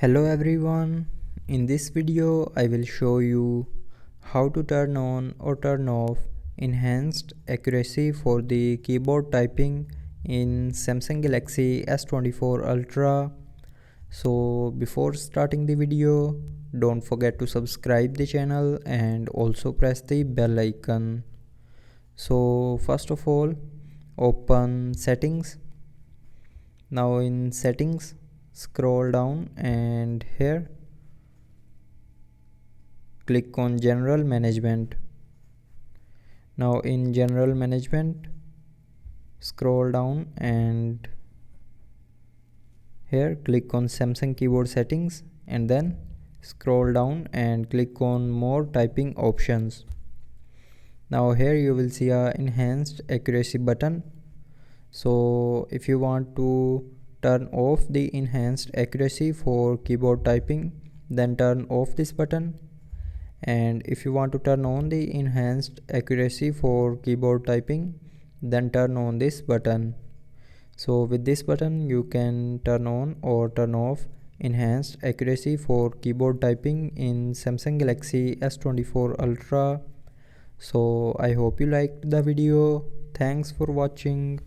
Hello everyone, in this video I will show you how to turn on or turn off enhanced accuracy for the keyboard typing in Samsung Galaxy S24 Ultra. So before starting the video, don't forget to subscribe the channel and also press the bell icon. So first of all, open settings. Now in settings, scroll down and here click on general management. Now in general management, scroll down and here click on Samsung keyboard settings and then scroll down and click on more typing options. Now here you will see a enhanced accuracy button. So if you want to turn off the enhanced accuracy for keyboard typing, then turn off this button. And if you want to turn on the enhanced accuracy for keyboard typing, then turn on this button. So with this button you can turn on or turn off enhanced accuracy for keyboard typing in Samsung Galaxy S24 Ultra. So I hope you liked the video. Thanks for watching.